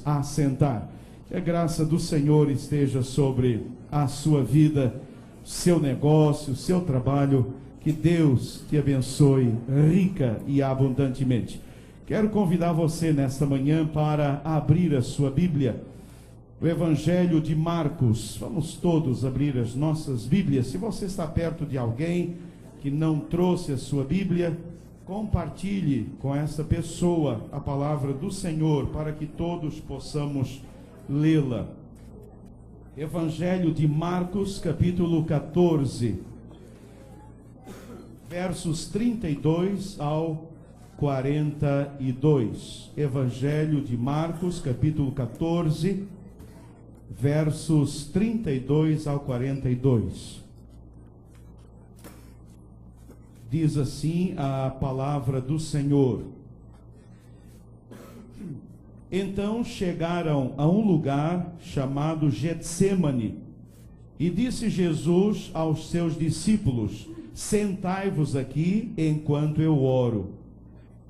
assentar. Que a graça do Senhor esteja sobre a sua vida, seu negócio, seu trabalho. Que Deus te abençoe rica e abundantemente. Quero convidar você nesta manhã para abrir a sua Bíblia, o Evangelho de Marcos. Vamos todos abrir as nossas Bíblias. Se você está perto de alguém que não trouxe a sua Bíblia, compartilhe com essa pessoa a palavra do Senhor, para que todos possamos lê-la. Evangelho de Marcos, capítulo 14, versos 32 ao 42. Evangelho de Marcos, capítulo 14, versos 32 ao 42. Diz assim a palavra do Senhor: Então chegaram a um lugar chamado Getsêmani, e disse Jesus aos seus discípulos: Sentai-vos aqui enquanto eu oro.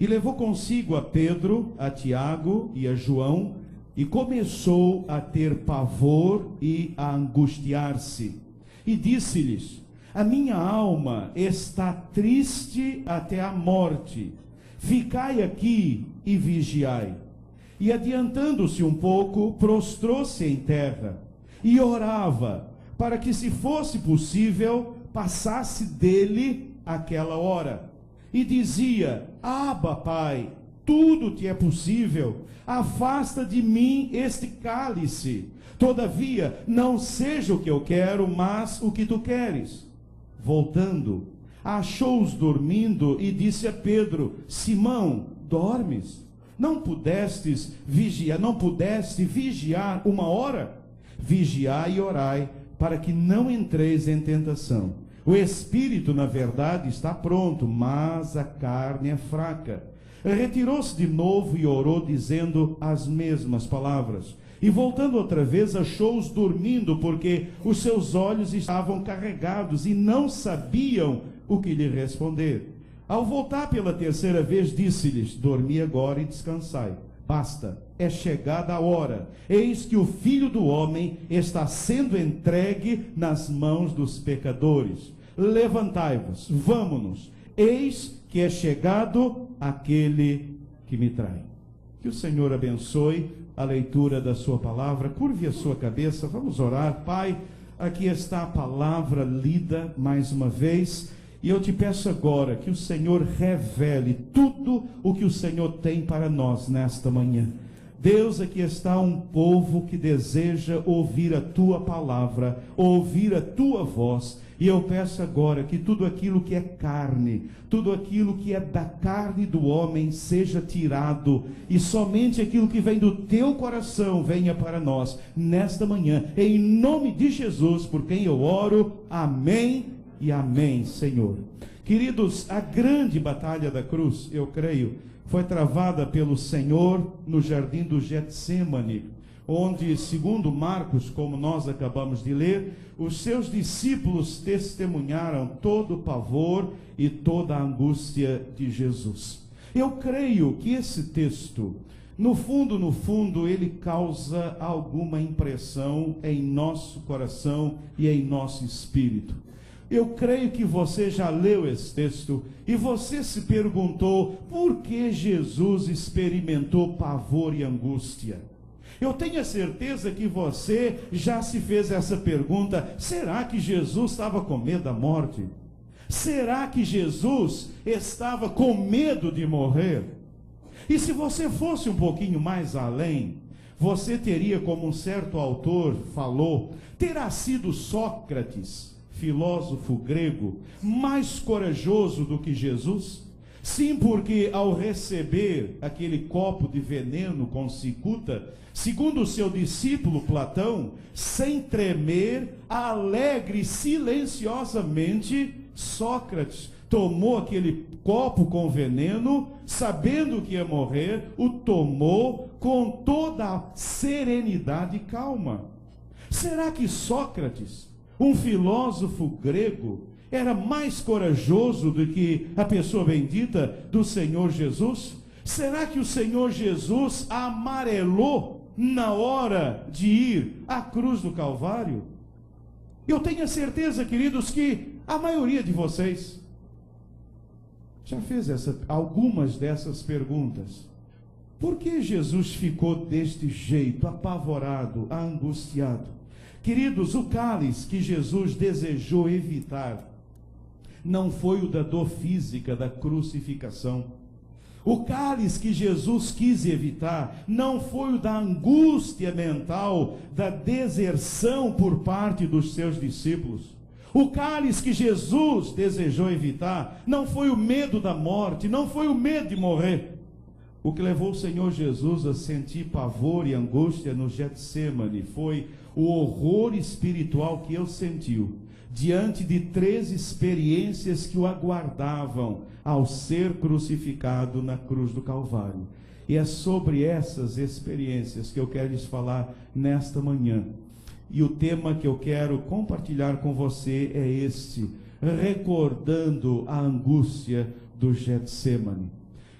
E levou consigo a Pedro, a Tiago e a João, e começou a ter pavor e a angustiar-se. E disse-lhes: A minha alma está triste até a morte. Ficai aqui e vigiai. E adiantando-se um pouco, prostrou-se em terra e orava, para que, se fosse possível, passasse dele aquela hora. E dizia: Abba, Pai, tudo te é possível, afasta de mim este cálice. Todavia, não seja o que eu quero, mas o que tu queres. Voltando, achou-os dormindo e disse a Pedro: Simão, dormes? Não pudeste vigiar uma hora? Vigiai e orai, para que não entreis em tentação. O espírito, na verdade, está pronto, mas a carne é fraca. Retirou-se de novo e orou, dizendo as mesmas palavras. E voltando outra vez, achou-os dormindo, porque os seus olhos estavam carregados e não sabiam o que lhe responder. Ao voltar pela terceira vez, disse-lhes: Dormi agora e descansai. Basta, é chegada a hora. Eis que o Filho do Homem está sendo entregue nas mãos dos pecadores. Levantai-vos, vamo-nos. Eis que é chegado aquele que me trai. Que o Senhor abençoe a leitura da sua palavra. Curve a sua cabeça, vamos orar. Pai, aqui está a palavra lida mais uma vez, e eu te peço agora que o Senhor revele tudo o que o Senhor tem para nós nesta manhã. Deus, aqui está um povo que deseja ouvir a tua palavra, ouvir a tua voz. E eu peço agora que tudo aquilo que é carne, tudo aquilo que é da carne do homem seja tirado, e somente aquilo que vem do teu coração venha para nós nesta manhã, em nome de Jesus, por quem eu oro. Amém e amém, Senhor. Queridos, a grande batalha da cruz, eu creio, foi travada pelo Senhor no jardim do Getsêmani, onde, segundo Marcos, como nós acabamos de ler, os seus discípulos testemunharam todo o pavor e toda a angústia de Jesus. Eu creio que esse texto, no fundo, ele causa alguma impressão em nosso coração e em nosso espírito. Eu creio que você já leu esse texto e você se perguntou por que Jesus experimentou pavor e angústia. Eu tenho a certeza que você já se fez essa pergunta: será que Jesus estava com medo da morte? Será que Jesus estava com medo de morrer? E se você fosse um pouquinho mais além, você teria, como um certo autor falou, terá sido Sócrates, filósofo grego, mais corajoso do que Jesus? Sim, porque ao receber aquele copo de veneno com cicuta, segundo o seu discípulo Platão, sem tremer, alegre e silenciosamente, Sócrates tomou aquele copo com veneno, sabendo que ia morrer, o tomou com toda a serenidade e calma. Será que Sócrates, um filósofo grego, era mais corajoso do que a pessoa bendita do Senhor Jesus? Será que o Senhor Jesus amarelou na hora de ir à cruz do Calvário? Eu tenho a certeza, queridos, que a maioria de vocês já fez algumas dessas perguntas. Por que Jesus ficou deste jeito, apavorado, angustiado? Queridos, o cálice que Jesus desejou evitar não foi o da dor física da crucificação. O cálice que Jesus quis evitar não foi o da angústia mental, da deserção por parte dos seus discípulos. O cálice que Jesus desejou evitar não foi o medo da morte, não foi o medo de morrer. O que levou o Senhor Jesus a sentir pavor e angústia no Getsemane foi o horror espiritual que ele sentiu diante de 3 experiências que o aguardavam ao ser crucificado na cruz do Calvário. E é sobre essas experiências que eu quero lhes falar nesta manhã. E o tema que eu quero compartilhar com você é este: recordando a angústia do Getsemane.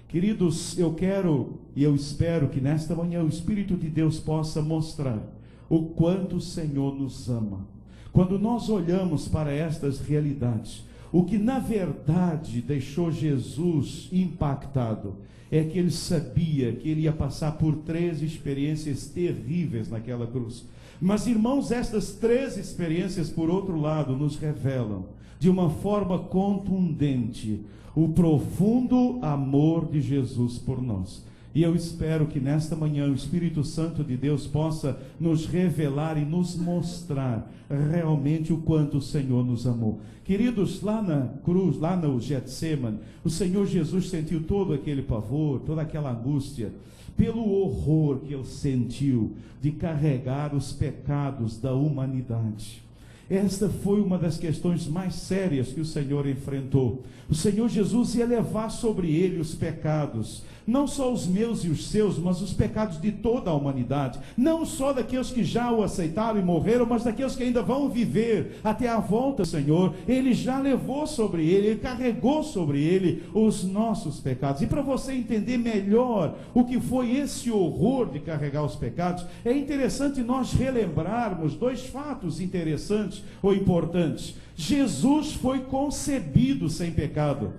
Queridos, eu quero e eu espero que nesta manhã o Espírito de Deus possa mostrar o quanto o Senhor nos ama. Quando nós olhamos para estas realidades, o que na verdade deixou Jesus impactado é que ele sabia que ele ia passar por 3 experiências terríveis naquela cruz. Mas, irmãos, estas 3 experiências, por outro lado, nos revelam de uma forma contundente o profundo amor de Jesus por nós. E eu espero que nesta manhã o Espírito Santo de Deus possa nos revelar e nos mostrar realmente o quanto o Senhor nos amou. Queridos, lá na cruz, lá no Getsemane, o Senhor Jesus sentiu todo aquele pavor, toda aquela angústia, pelo horror que ele sentiu de carregar os pecados da humanidade. Esta foi uma das questões mais sérias que o Senhor enfrentou. O Senhor Jesus ia levar sobre ele os pecados, não só os meus e os seus, mas os pecados de toda a humanidade, não só daqueles que já o aceitaram e morreram, mas daqueles que ainda vão viver até a volta do Senhor. Ele já levou sobre ele, ele carregou sobre ele os nossos pecados. E para você entender melhor o que foi esse horror de carregar os pecados, é interessante nós relembrarmos 2 fatos interessantes ou importantes. Jesus foi concebido sem pecado.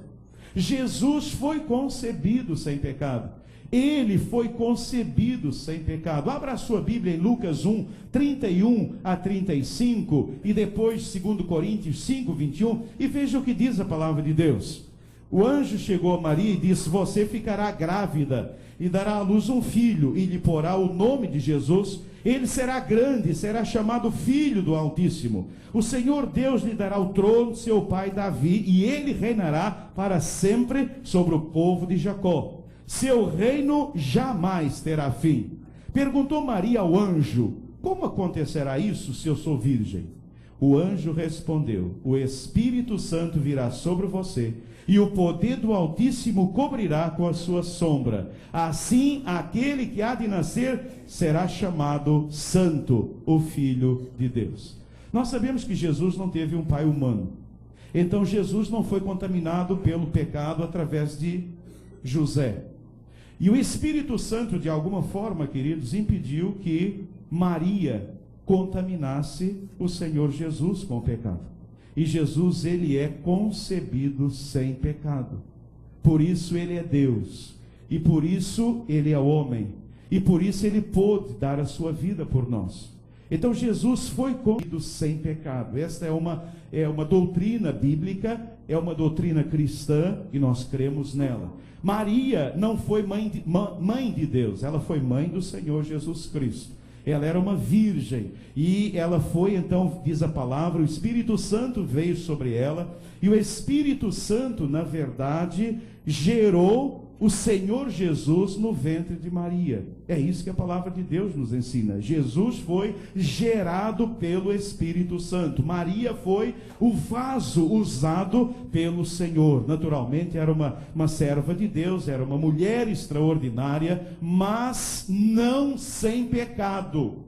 Jesus foi concebido sem pecado. Ele foi concebido sem pecado. Abra a sua Bíblia em Lucas 1, 31 a 35 e depois 2 Coríntios 5, 21 e veja o que diz a palavra de Deus. O anjo chegou a Maria e disse: você ficará grávida e dará à luz um filho e lhe porá o nome de Jesus. Ele será grande, será chamado Filho do Altíssimo. O Senhor Deus lhe dará o trono de seu pai Davi, e ele reinará para sempre sobre o povo de Jacó. Seu reino jamais terá fim. Perguntou Maria ao anjo: como acontecerá isso se eu sou virgem? O anjo respondeu: o Espírito Santo virá sobre você, e o poder do Altíssimo cobrirá com a sua sombra. Assim, aquele que há de nascer será chamado Santo, o Filho de Deus. Nós sabemos que Jesus não teve um pai humano. Então Jesus não foi contaminado pelo pecado através de José. E o Espírito Santo, de alguma forma, queridos, impediu que Maria contaminasse o Senhor Jesus com o pecado. E Jesus, ele é concebido sem pecado. Por isso ele é Deus. E por isso ele é homem. E por isso ele pôde dar a sua vida por nós. Então Jesus foi concebido sem pecado. Esta é uma doutrina bíblica, é uma doutrina cristã e nós cremos nela. Maria não foi mãe de Deus, ela foi mãe do Senhor Jesus Cristo. Ela era uma virgem, e ela foi, então, diz a palavra, o Espírito Santo veio sobre ela, e o Espírito Santo, na verdade, gerou o Senhor Jesus no ventre de Maria. É isso que a palavra de Deus nos ensina. Jesus foi gerado pelo Espírito Santo. Maria foi o vaso usado pelo Senhor. Naturalmente era uma serva de Deus, era uma mulher extraordinária, mas não sem pecado.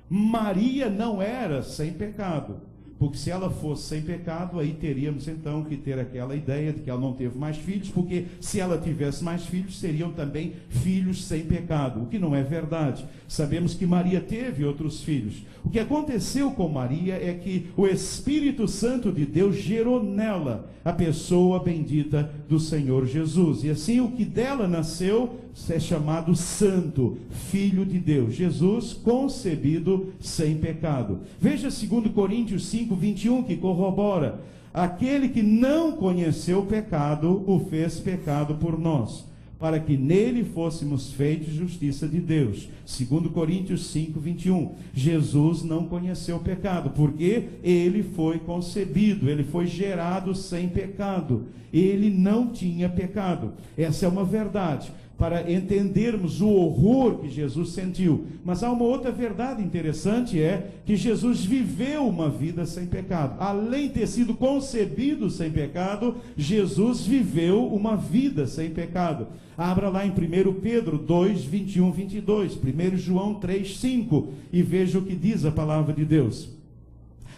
Maria não era sem pecado. porque se ela fosse sem pecado, aí teríamos então que ter aquela ideia de que ela não teve mais filhos, porque se ela tivesse mais filhos, seriam também filhos sem pecado, o que não é verdade. Sabemos que Maria teve outros filhos. O que aconteceu com Maria é que o Espírito Santo de Deus gerou nela a pessoa bendita do Senhor Jesus, e assim o que dela nasceu é chamado Santo, Filho de Deus, Jesus concebido sem pecado. Veja 2 Coríntios 5:21, que corrobora: aquele que não conheceu o pecado, o fez pecado por nós, para que nele fôssemos feitos justiça de Deus. 2 Coríntios 5:21. Jesus não conheceu o pecado, porque ele foi concebido, ele foi gerado sem pecado. Ele não tinha pecado. Essa é uma verdade, para entendermos o horror que Jesus sentiu. Mas há uma outra verdade interessante, é que Jesus viveu uma vida sem pecado. Além de ter sido concebido sem pecado, Jesus viveu uma vida sem pecado. Abra lá em 1 Pedro 2, 21, 22, 1 João 3, 5, e veja o que diz a palavra de Deus.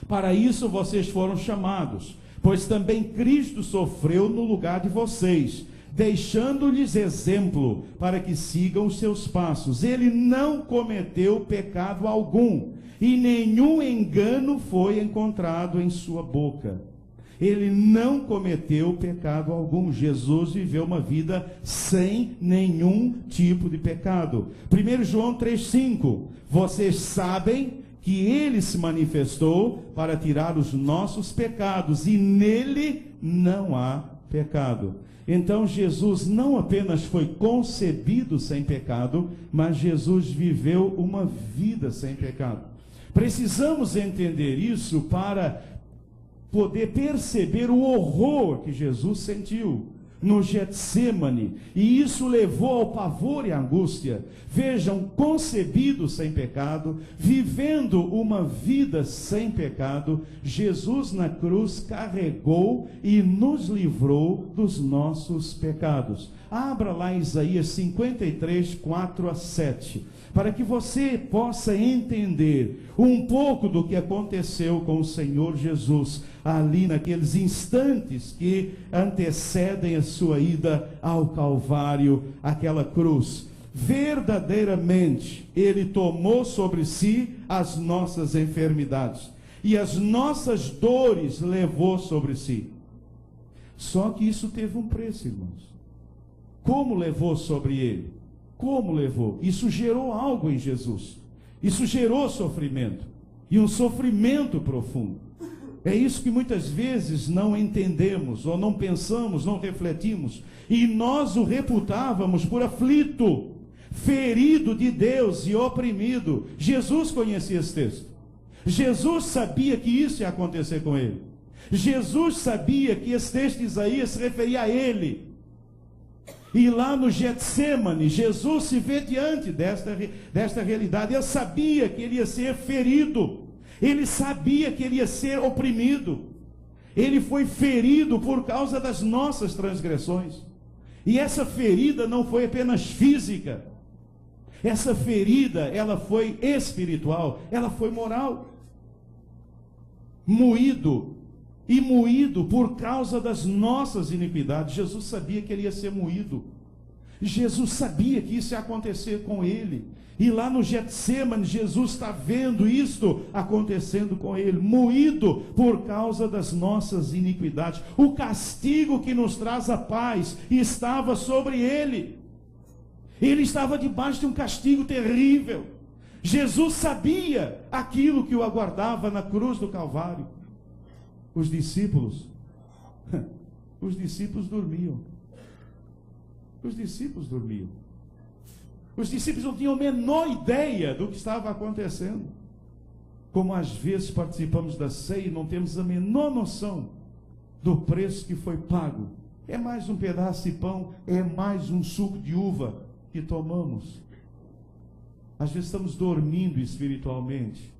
Para isso vocês foram chamados, pois também Cristo sofreu no lugar de vocês, deixando-lhes exemplo para que sigam os seus passos. Ele não cometeu pecado algum, e nenhum engano foi encontrado em sua boca. Ele não cometeu pecado algum. Jesus viveu uma vida sem nenhum tipo de pecado. 1 João 3,5. Vocês sabem que ele se manifestou para tirar os nossos pecados, e nele não há pecado. Então Jesus não apenas foi concebido sem pecado, mas Jesus viveu uma vida sem pecado. Precisamos entender isso para poder perceber o horror que Jesus sentiu no Getsêmani, e isso levou ao pavor e angústia. Vejam, concebido sem pecado, vivendo uma vida sem pecado, Jesus na cruz carregou e nos livrou dos nossos pecados. Abra lá Isaías 53, 4 a 7, para que você possa entender um pouco do que aconteceu com o Senhor Jesus, ali naqueles instantes que antecedem a sua ida ao Calvário, aquela cruz. Verdadeiramente, ele tomou sobre si as nossas enfermidades, e as nossas dores levou sobre si. Só que isso teve um preço, irmãos. Como levou sobre ele? Como levou? Isso gerou algo em Jesus. Isso gerou sofrimento, e um sofrimento profundo. É isso que muitas vezes não entendemos, ou não pensamos, não refletimos, e nós o reputávamos por aflito, ferido de Deus e oprimido. Jesus conhecia esse texto. Jesus sabia que isso ia acontecer com ele. Jesus sabia que esse texto de Isaías se referia a ele. E lá no Getsêmani, Jesus se vê diante desta realidade. Ele sabia que ele ia ser ferido. Ele sabia que ele ia ser oprimido. Ele foi ferido por causa das nossas transgressões. E essa ferida não foi apenas física. Essa ferida, ela foi espiritual, ela foi moral. Moído. E moído por causa das nossas iniquidades. Jesus sabia que ele ia ser moído. Jesus sabia que isso ia acontecer com ele. E lá no Getsêmani, Jesus está vendo isto acontecendo com ele, moído por causa das nossas iniquidades. O castigo que nos traz a paz estava sobre ele. Ele estava debaixo de um castigo terrível. Jesus sabia aquilo que o aguardava na cruz do Calvário. Os discípulos dormiam. Os discípulos dormiam. Os discípulos não tinham a menor ideia do que estava acontecendo. Como às vezes participamos da ceia e não temos a menor noção do preço que foi pago. É mais um pedaço de pão, é mais um suco de uva que tomamos. Às vezes estamos dormindo espiritualmente,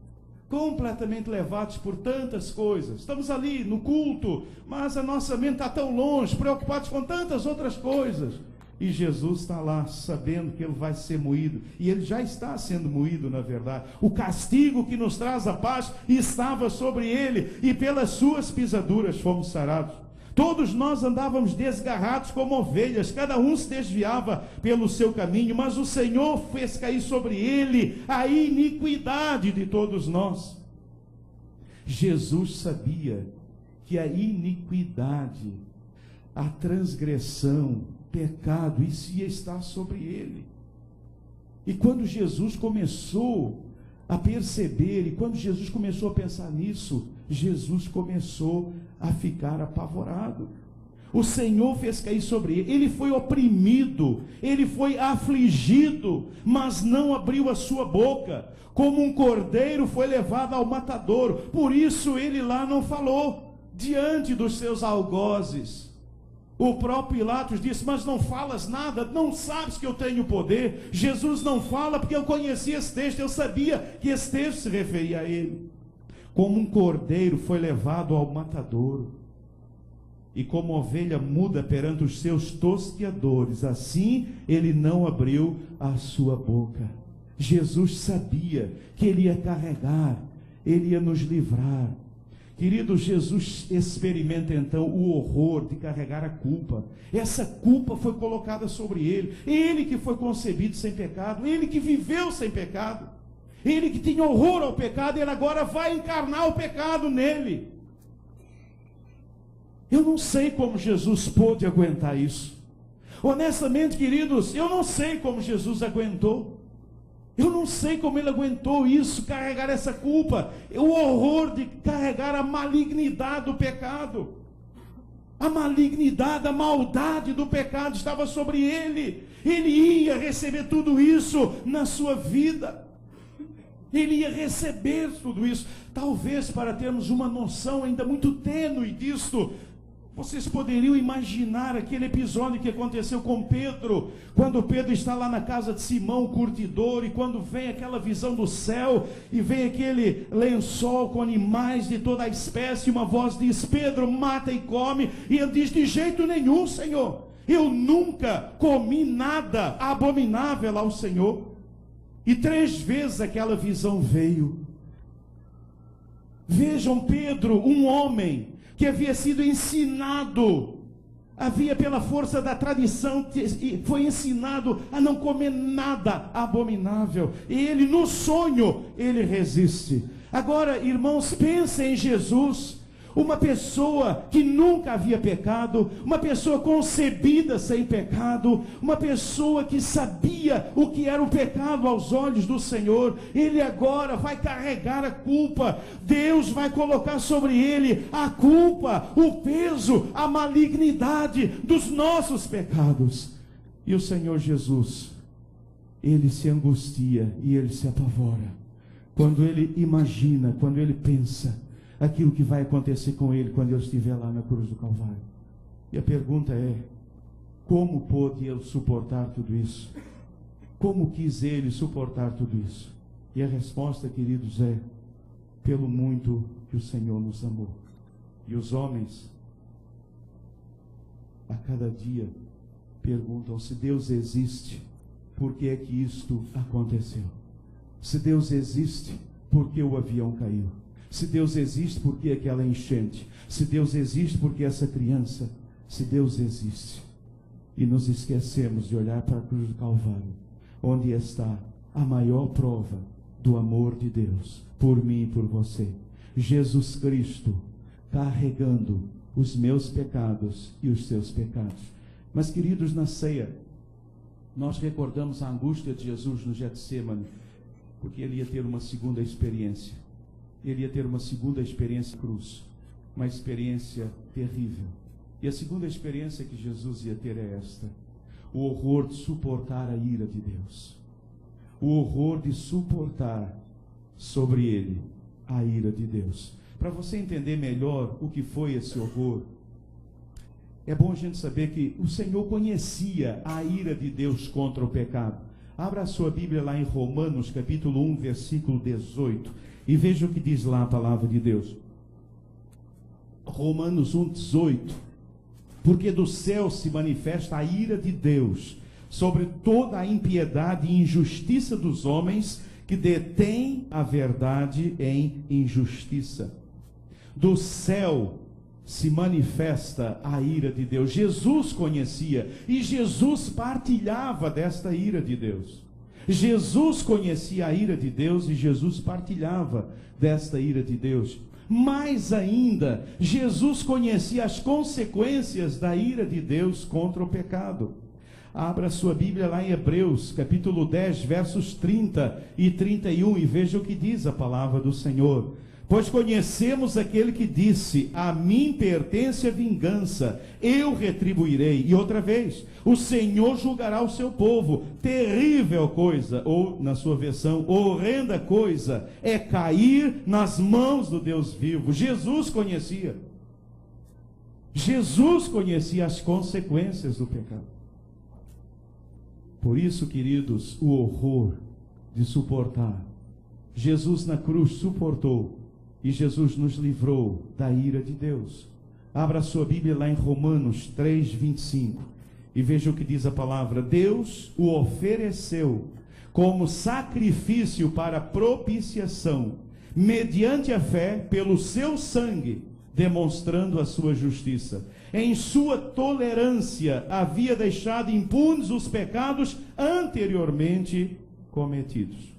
completamente levados por tantas coisas. Estamos ali no culto, mas a nossa mente está tão longe, preocupados com tantas outras coisas, E Jesus está lá, sabendo que ele vai ser moído. E ele já está sendo moído, na verdade. O castigo que nos traz a paz estava sobre ele. E pelas suas pisaduras fomos sarados. Todos nós andávamos desgarrados como ovelhas. Cada um se desviava pelo seu caminho. Mas o Senhor fez cair sobre ele a iniquidade de todos nós. Jesus sabia que a iniquidade, a transgressão, pecado, isso ia estar sobre ele. E quando Jesus começou a perceber, e quando Jesus começou a pensar nisso, Jesus começou a ficar apavorado. O Senhor fez cair sobre ele. Ele foi oprimido, ele foi afligido, mas não abriu a sua boca. Como um cordeiro foi levado ao matadouro. Por isso ele lá não falou diante dos seus algozes. O próprio Pilatos disse: mas não falas nada, não sabes que eu tenho poder? Jesus não fala porque eu conhecia esse texto, eu sabia que esse texto se referia a ele. Como um cordeiro foi levado ao matadouro, e como ovelha muda perante os seus tosqueadores, assim ele não abriu a sua boca. Jesus sabia que ele ia carregar, ele ia nos livrar. Querido, Jesus experimenta então o horror de carregar a culpa. Essa culpa foi colocada sobre ele. Ele que foi concebido sem pecado, ele que viveu sem pecado, ele que tinha horror ao pecado, ele agora vai encarnar o pecado nele. Eu não sei como Jesus pôde aguentar isso. Honestamente, queridos, eu não sei como Jesus aguentou. Eu não sei como ele aguentou isso, carregar essa culpa, o horror de carregar a malignidade do pecado. A malignidade, a maldade do pecado estava sobre ele. Ele ia receber tudo isso na sua vida. Ele ia receber tudo isso. Talvez, para termos uma noção ainda muito tênue disto, vocês poderiam imaginar aquele episódio que aconteceu com Pedro, quando Pedro está lá na casa de Simão, o curtidor, e quando vem aquela visão do céu, e vem aquele lençol com animais de toda a espécie, uma voz diz: Pedro, mata e come, e ele diz: de jeito nenhum, Senhor, eu nunca comi nada abominável ao Senhor. E 3 vezes aquela visão veio. Vejam, Pedro, um homem que havia sido ensinado, havia pela força da tradição, foi ensinado a não comer nada abominável, e ele no sonho, ele resiste. Agora, irmãos, pensem em Jesus, uma pessoa que nunca havia pecado, uma pessoa concebida sem pecado, uma pessoa que sabia o que era o pecado aos olhos do Senhor. Ele agora vai carregar a culpa. Deus vai colocar sobre ele a culpa, o peso, a malignidade dos nossos pecados. E o Senhor Jesus, ele se angustia e ele se apavora quando ele imagina, quando ele pensa aquilo que vai acontecer com ele quando ele estiver lá na cruz do Calvário. E a pergunta é: como pôde ele suportar tudo isso? Como quis ele suportar tudo isso? E a resposta, queridos, é: pelo muito que o Senhor nos amou. E os homens, a cada dia, perguntam: se Deus existe, por que é que isto aconteceu? Se Deus existe, por que o avião caiu? Se Deus existe, por que aquela enchente? Se Deus existe, por que essa criança? Se Deus existe. E nos esquecemos de olhar para a cruz do Calvário, onde está a maior prova do amor de Deus por mim e por você. Jesus Cristo carregando os meus pecados e os seus pecados. Mas, queridos, na ceia, nós recordamos a angústia de Jesus no Getsêmani, porque ele ia ter uma segunda experiência. Ele ia ter uma segunda experiência na cruz, uma experiência terrível. E a segunda experiência que Jesus ia ter é esta: o horror de suportar a ira de Deus, o horror de suportar sobre ele a ira de Deus. Para você entender melhor o que foi esse horror, é bom a gente saber que o Senhor conhecia a ira de Deus contra o pecado. Abra a sua Bíblia lá em Romanos capítulo 1, versículo 18. E veja o que diz lá a palavra de Deus. Romanos 1,18. Porque do céu se manifesta a ira de Deus sobre toda a impiedade e injustiça dos homens que detêm a verdade em injustiça. Do céu se manifesta a ira de Deus. Jesus conhecia e Jesus partilhava desta ira de Deus. Jesus conhecia a ira de Deus e Jesus partilhava desta ira de Deus. Mais ainda, Jesus conhecia as consequências da ira de Deus contra o pecado. Abra sua Bíblia lá em Hebreus, capítulo 10, versos 30 e 31, e veja o que diz a palavra do Senhor. Pois conhecemos aquele que disse: a mim pertence a vingança, eu retribuirei. E outra vez, o Senhor julgará o seu povo. Terrível coisa, ou na sua versão, horrenda coisa, é cair nas mãos do Deus vivo. Jesus conhecia as consequências do pecado. Por isso, queridos, o horror de suportar. Jesus na cruz suportou e Jesus nos livrou da ira de Deus. Abra sua Bíblia lá em Romanos 3, 25 e veja o que diz a palavra. Deus o ofereceu como sacrifício para propiciação, mediante a fé, pelo seu sangue, demonstrando a sua justiça. Em sua tolerância havia deixado impunes os pecados anteriormente cometidos.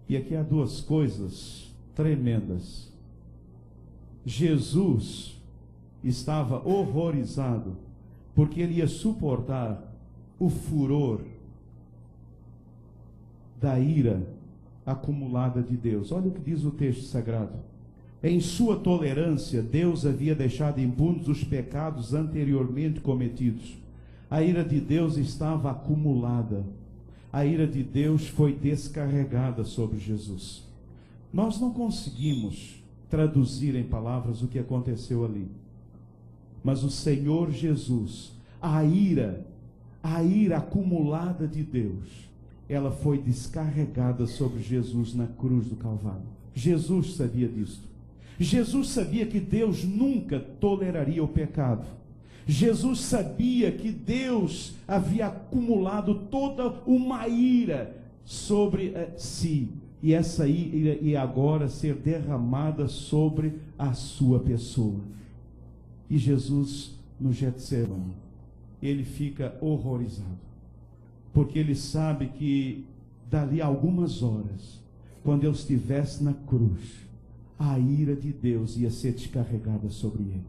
E aqui há duas coisas tremendas. Jesus estava horrorizado porque ele ia suportar o furor da ira acumulada de Deus. Olha o que diz o texto sagrado. Em sua tolerância, Deus havia deixado impunes os pecados anteriormente cometidos. A ira de Deus estava acumulada. A ira de Deus foi descarregada sobre Jesus. Nós não conseguimos traduzir em palavras o que aconteceu ali. Mas o Senhor Jesus, a ira acumulada de Deus, ela foi descarregada sobre Jesus na cruz do Calvário. Jesus sabia disso. Jesus sabia que Deus nunca toleraria o pecado. Jesus sabia que Deus havia acumulado toda uma ira sobre si. E essa ira ia agora ser derramada sobre a sua pessoa. E Jesus, no Getsemane, ele fica horrorizado. Porque ele sabe que dali a algumas horas, quando ele estivesse na cruz, a ira de Deus ia ser descarregada sobre ele.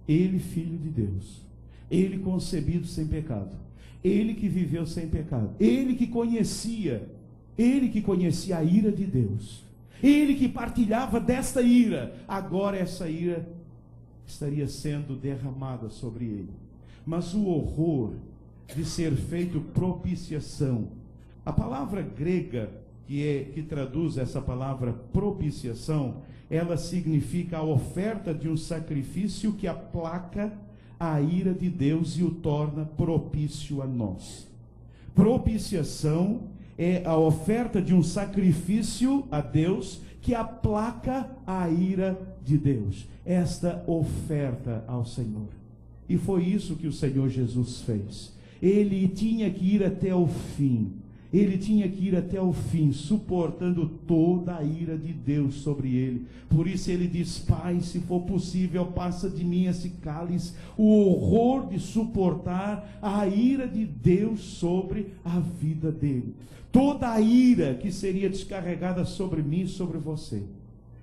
Ele, filho de Deus, ele concebido sem pecado, ele que viveu sem pecado, ele que conhecia a ira de Deus, ele que partilhava desta ira, agora essa ira estaria sendo derramada sobre ele. Mas o horror de ser feito propiciação, a palavra grega que traduz essa palavra propiciação, ela significa a oferta de um sacrifício que aplaca a ira de Deus e o torna propício a nós. Propiciação é a oferta de um sacrifício a Deus que aplaca a ira de Deus. Esta oferta ao Senhor. E foi isso que o Senhor Jesus fez. Ele tinha que ir até o fim. Ele tinha que ir até o fim, suportando toda a ira de Deus sobre ele. Por isso ele diz: Pai, se for possível, passa de mim esse cálice. O horror de suportar a ira de Deus sobre a vida dele. Toda a ira que seria descarregada sobre mim e sobre você,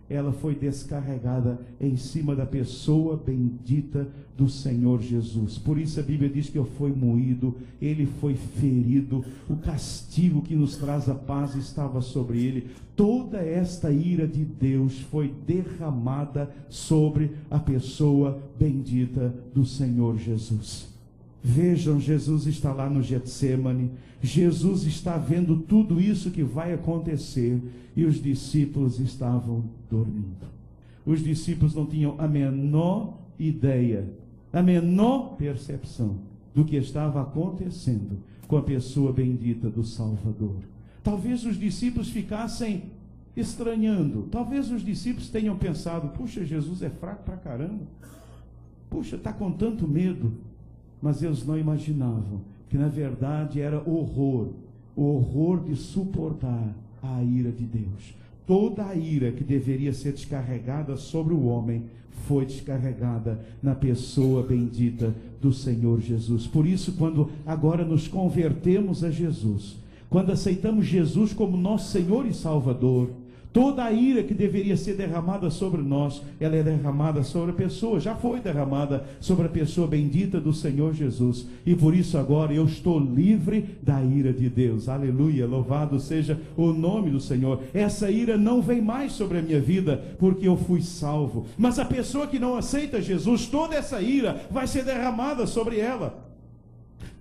ela foi descarregada em cima da pessoa bendita do Senhor Jesus. Por isso a Bíblia diz que ele foi moído, ele foi ferido, o castigo que nos traz a paz estava sobre ele. Toda esta ira de Deus foi derramada sobre a pessoa bendita do Senhor Jesus. Vejam, Jesus está lá no Getsemane, Jesus está vendo tudo isso que vai acontecer, e os discípulos estavam dormindo. Os discípulos não tinham a menor ideia, a menor percepção do que estava acontecendo com a pessoa bendita do Salvador. Talvez os discípulos ficassem estranhando, talvez os discípulos tenham pensado: puxa, Jesus é fraco pra caramba. Puxa, está com tanto medo. Mas eles não imaginavam que na verdade era horror, o horror de suportar a ira de Deus. Toda a ira que deveria ser descarregada sobre o homem foi descarregada na pessoa bendita do Senhor Jesus. Por isso, quando agora nos convertemos a Jesus, quando aceitamos Jesus como nosso Senhor e Salvador, toda a ira que deveria ser derramada sobre nós, ela é derramada sobre a pessoa, já foi derramada sobre a pessoa bendita do Senhor Jesus. E por isso agora eu estou livre da ira de Deus. Aleluia, louvado seja o nome do Senhor. Essa ira não vem mais sobre a minha vida, porque eu fui salvo. Mas a pessoa que não aceita Jesus, toda essa ira vai ser derramada sobre ela.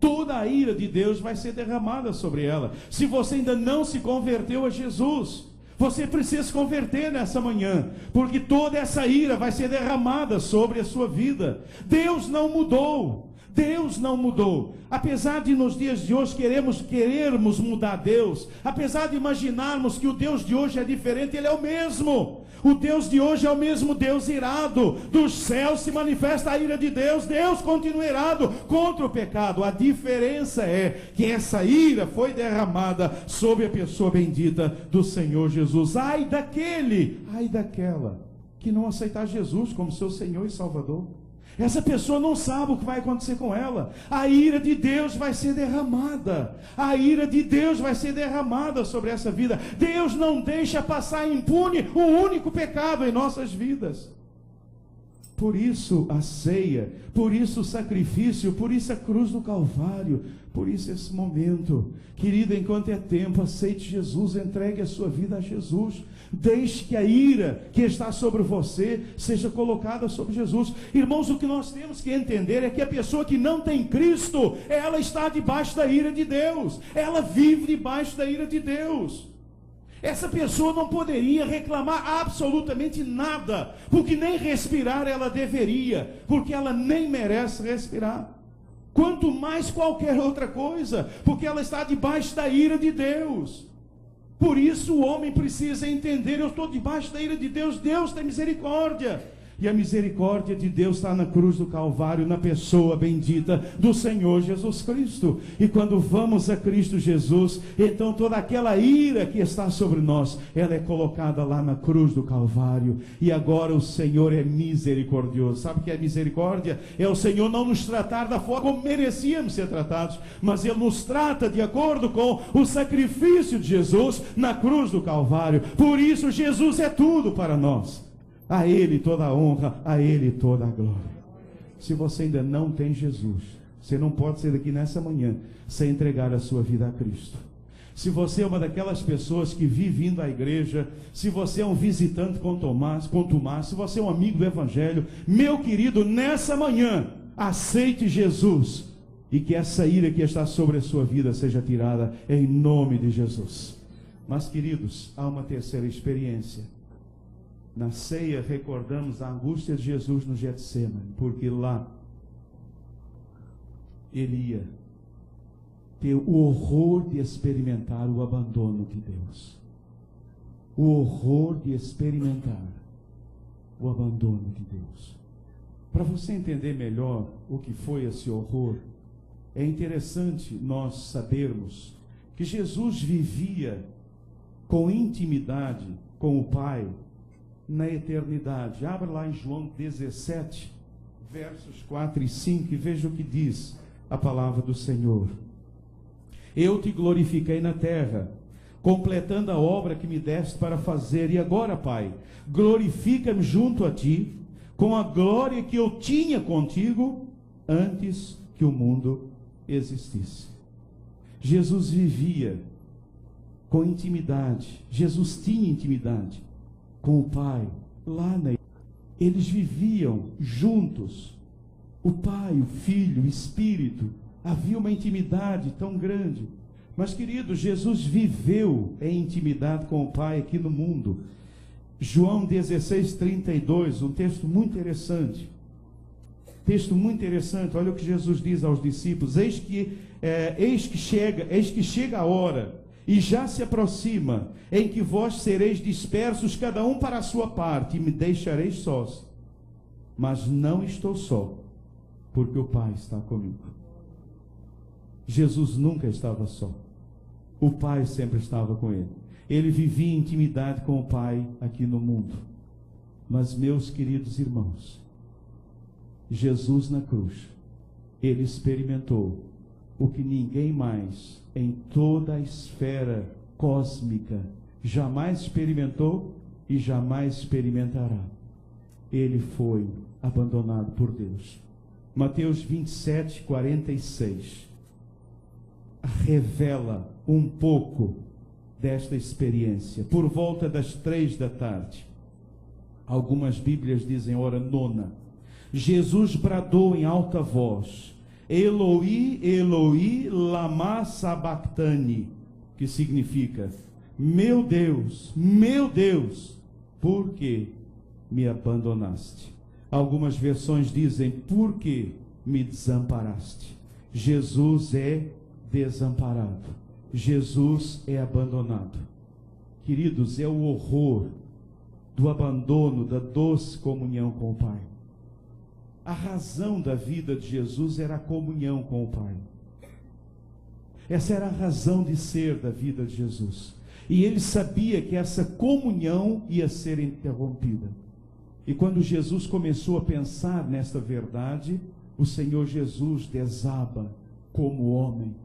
Toda a ira de Deus vai ser derramada sobre ela. Se você ainda não se converteu a Jesus, você precisa se converter nessa manhã, porque toda essa ira vai ser derramada sobre a sua vida. Deus não mudou. Deus não mudou. Apesar de nos dias de hoje querermos mudar Deus, apesar de imaginarmos que o Deus de hoje é diferente, Ele é o mesmo. O Deus de hoje é o mesmo Deus irado. Dos céus se manifesta a ira de Deus. Deus continua irado contra o pecado. A diferença é que essa ira foi derramada sobre a pessoa bendita do Senhor Jesus. Ai daquele, ai daquela que não aceitar Jesus como seu Senhor e Salvador. Essa pessoa não sabe o que vai acontecer com ela. A ira de Deus vai ser derramada. A ira de Deus vai ser derramada sobre essa vida. Deus não deixa passar impune o único pecado em nossas vidas. Por isso a ceia, por isso o sacrifício, por isso a cruz do Calvário, por isso esse momento. Querido, enquanto é tempo, aceite Jesus, entregue a sua vida a Jesus. Deixe que a ira que está sobre você seja colocada sobre Jesus. Irmãos, o que nós temos que entender é que a pessoa que não tem Cristo, ela está debaixo da ira de Deus. Ela vive debaixo da ira de Deus. Essa pessoa não poderia reclamar absolutamente nada, porque nem respirar ela deveria, porque ela nem merece respirar. Quanto mais qualquer outra coisa, porque ela está debaixo da ira de Deus. Por isso o homem precisa entender: eu estou debaixo da ira de Deus. Deus tem misericórdia. E a misericórdia de Deus está na cruz do Calvário, na pessoa bendita do Senhor Jesus Cristo. E quando vamos a Cristo Jesus, então toda aquela ira que está sobre nós, ela é colocada lá na cruz do Calvário. E agora o Senhor é misericordioso. Sabe o que é misericórdia? É o Senhor não nos tratar da forma como merecíamos ser tratados, mas Ele nos trata de acordo com o sacrifício de Jesus na cruz do Calvário. Por isso Jesus é tudo para nós. A Ele toda a honra, a Ele toda a glória. Se você ainda não tem Jesus, você não pode sair daqui nessa manhã sem entregar a sua vida a Cristo. Se você é uma daquelas pessoas que vive indo à igreja, se você é um visitante contumaz, se você é um amigo do Evangelho, meu querido, nessa manhã, aceite Jesus, e que essa ira que está sobre a sua vida seja tirada em nome de Jesus. Mas, queridos, há uma terceira experiência. Na ceia recordamos a angústia de Jesus no Getsemane, porque lá Ele ia ter o horror de experimentar o abandono de Deus. O horror de experimentar o abandono de Deus. Para você entender melhor o que foi esse horror, é interessante nós sabermos que Jesus vivia com intimidade com o Pai na eternidade. Abra lá em João 17, versos 4 e 5, e veja o que diz a palavra do Senhor. Eu te glorifiquei na terra, completando a obra que me deste para fazer, e agora, Pai, glorifica-me junto a ti, com a glória que eu tinha contigo, antes que o mundo existisse. Jesus vivia com intimidade, Jesus tinha intimidade com o Pai, lá na... Eles viviam juntos, o Pai, o Filho, o Espírito. Havia uma intimidade tão grande. Mas, querido, Jesus viveu em intimidade com o Pai aqui no mundo. João 16, 32, um texto muito interessante. Texto muito interessante. Olha o que Jesus diz aos discípulos: eis que chega a hora, e já se aproxima, em que vós sereis dispersos, cada um para a sua parte, e me deixareis sós. mas não estou só, porque o Pai está comigo. Jesus nunca estava só. O Pai sempre estava com ele. Ele vivia em intimidade com o Pai aqui no mundo. Mas, meus queridos irmãos, Jesus na cruz, ele experimentou o que ninguém mais em toda a esfera cósmica jamais experimentou e jamais experimentará. Ele foi abandonado por Deus. Mateus 27, 46 revela um pouco desta experiência. Por volta das 3 da tarde, algumas Bíblias dizem hora nona, Jesus bradou em alta voz: Eloi, Eloi, lama sabachthani, que significa: meu Deus, por que me abandonaste? Algumas versões dizem: por que me desamparaste? Jesus é desamparado, Jesus é abandonado. Queridos, é o horror do abandono, da doce comunhão com o Pai. A razão da vida de Jesus era a comunhão com o Pai. Essa era a razão de ser da vida de Jesus. E ele sabia que essa comunhão ia ser interrompida. E quando Jesus começou a pensar nesta verdade, o Senhor Jesus desaba como homem.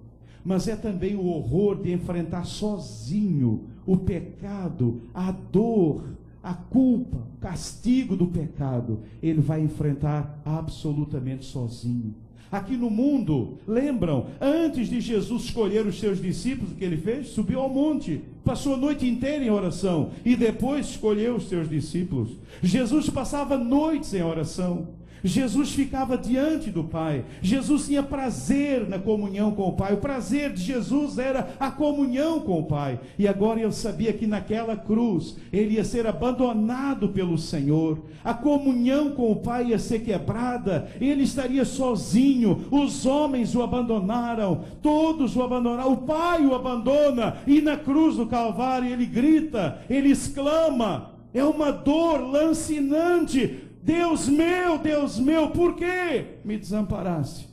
Mas é também o horror de enfrentar sozinho o pecado, a dor, a culpa, o castigo do pecado. Ele vai enfrentar absolutamente sozinho. Aqui no mundo, lembram, antes de Jesus escolher os seus discípulos, o que ele fez? Subiu ao monte, passou a noite inteira em oração e depois escolheu os seus discípulos. Jesus passava noites em oração. Jesus ficava diante do Pai. Jesus tinha prazer na comunhão com o Pai. O prazer de Jesus era a comunhão com o Pai. E agora eu sabia que naquela cruz ele ia ser abandonado pelo Senhor. A comunhão com o Pai ia ser quebrada. Ele estaria sozinho. Os homens o abandonaram. Todos o abandonaram. O Pai o abandona. E na cruz do Calvário ele grita, ele exclama. É uma dor lancinante. Deus meu, por que me desamparaste?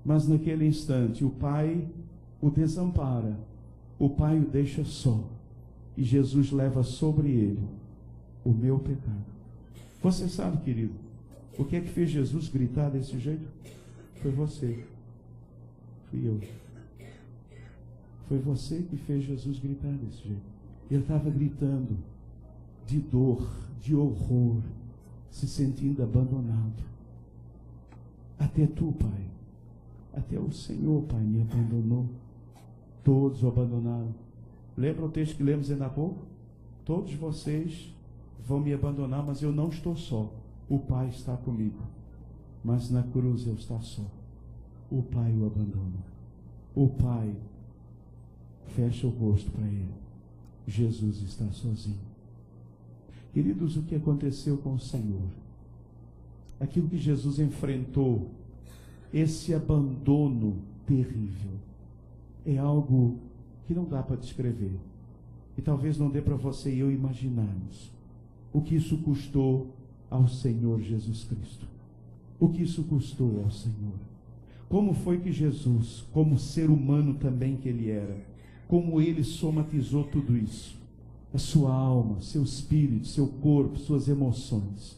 Mas naquele instante o Pai o desampara, o Pai o deixa só, e Jesus leva sobre ele o meu pecado. Você sabe, querido, o que é que fez Jesus gritar desse jeito? Foi você, fui eu. Foi você que fez Jesus gritar desse jeito. Ele estava gritando de dor, de horror, se sentindo abandonado. Até tu, Pai, até o Senhor, Pai, me abandonou. Todos o abandonaram. Lembra o texto que lemos ainda há pouco? Todos vocês vão me abandonar, mas eu não estou só. O Pai está comigo. Mas na cruz eu estou só. O Pai o abandona. O Pai fecha o rosto para ele. Jesus está sozinho. Queridos, o que aconteceu com o Senhor? Aquilo que Jesus enfrentou, esse abandono terrível, é algo que não dá para descrever. E talvez não dê para você e eu imaginarmos o que isso custou ao Senhor Jesus Cristo. O que isso custou ao Senhor. Como foi que Jesus, como ser humano também que ele era, como ele somatizou tudo isso? A sua alma, seu espírito, seu corpo, suas emoções.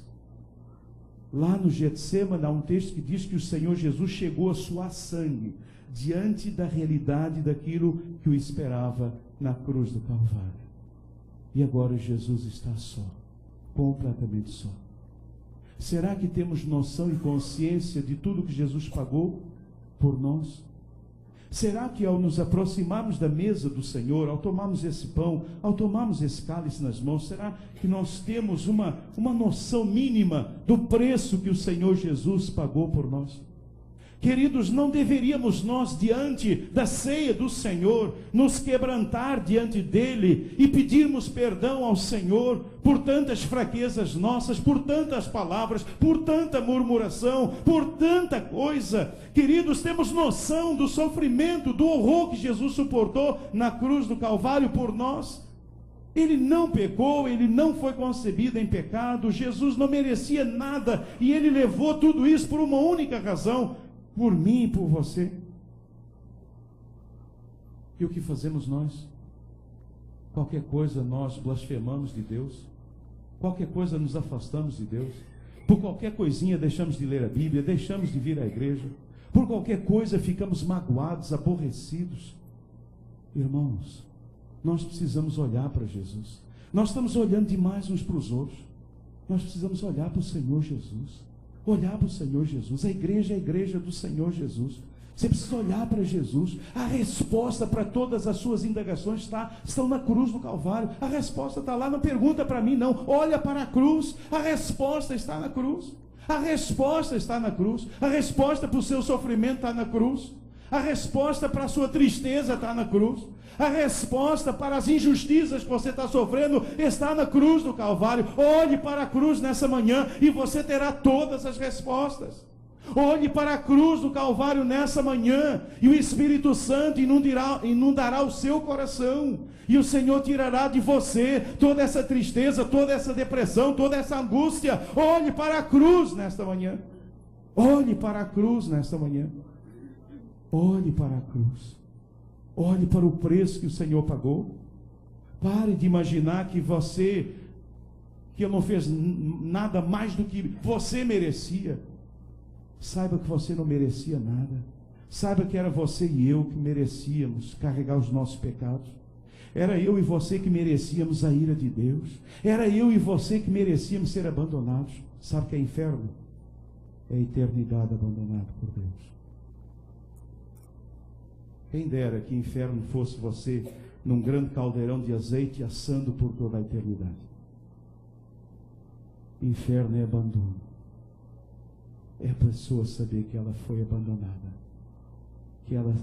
Lá no Getsêmani há um texto que diz que o Senhor Jesus chegou a suar sangue diante da realidade daquilo que o esperava na cruz do Calvário. E agora Jesus está só, completamente só. Será que temos noção e consciência de tudo que Jesus pagou por nós? Será que ao nos aproximarmos da mesa do Senhor, ao tomarmos esse pão, ao tomarmos esse cálice nas mãos, será que nós temos uma noção mínima do preço que o Senhor Jesus pagou por nós? Queridos, não deveríamos nós, diante da ceia do Senhor, nos quebrantar diante dele e pedirmos perdão ao Senhor por tantas fraquezas nossas, por tantas palavras, por tanta murmuração, por tanta coisa. Queridos, temos noção do sofrimento, do horror que Jesus suportou na cruz do Calvário por nós? Ele não pecou, ele não foi concebido em pecado, Jesus não merecia nada, e ele levou tudo isso por uma única razão, por mim e por você. E o que fazemos nós? Qualquer coisa nós blasfemamos de Deus, qualquer coisa nos afastamos de Deus, por qualquer coisinha deixamos de ler a Bíblia, deixamos de vir à igreja, por qualquer coisa ficamos magoados, aborrecidos. Irmãos, nós precisamos olhar para Jesus. Nós estamos olhando demais uns para os outros. Nós precisamos olhar para o Senhor Jesus. Olhar para o Senhor Jesus. A igreja é a igreja do Senhor Jesus. Você precisa olhar para Jesus. A resposta para todas as suas indagações estão na cruz do Calvário. A resposta está lá, não pergunta para mim não. Olha para a cruz. A resposta está na cruz. A resposta está na cruz. A resposta para o seu sofrimento está na cruz. A resposta para a sua tristeza está na cruz. A resposta para as injustiças que você está sofrendo está na cruz do Calvário. Olhe para a cruz nessa manhã e você terá todas as respostas. Olhe para a cruz do Calvário nessa manhã e o Espírito Santo inundará o seu coração. E o Senhor tirará de você toda essa tristeza, toda essa depressão, toda essa angústia. Olhe para a cruz nesta manhã. Olhe para a cruz nesta manhã. Olhe para a cruz. Olhe para o preço que o Senhor pagou. Pare de imaginar que eu não fiz nada mais do que você merecia. Saiba que você não merecia nada. Saiba que era você e eu que merecíamos carregar os nossos pecados. Era eu e você que merecíamos a ira de Deus. Era eu e você que merecíamos ser abandonados. Sabe o que é inferno? É a eternidade abandonada por Deus. Quem dera que inferno fosse você num grande caldeirão de azeite assando por toda a eternidade. Inferno é abandono. É a pessoa saber que ela foi abandonada, que ela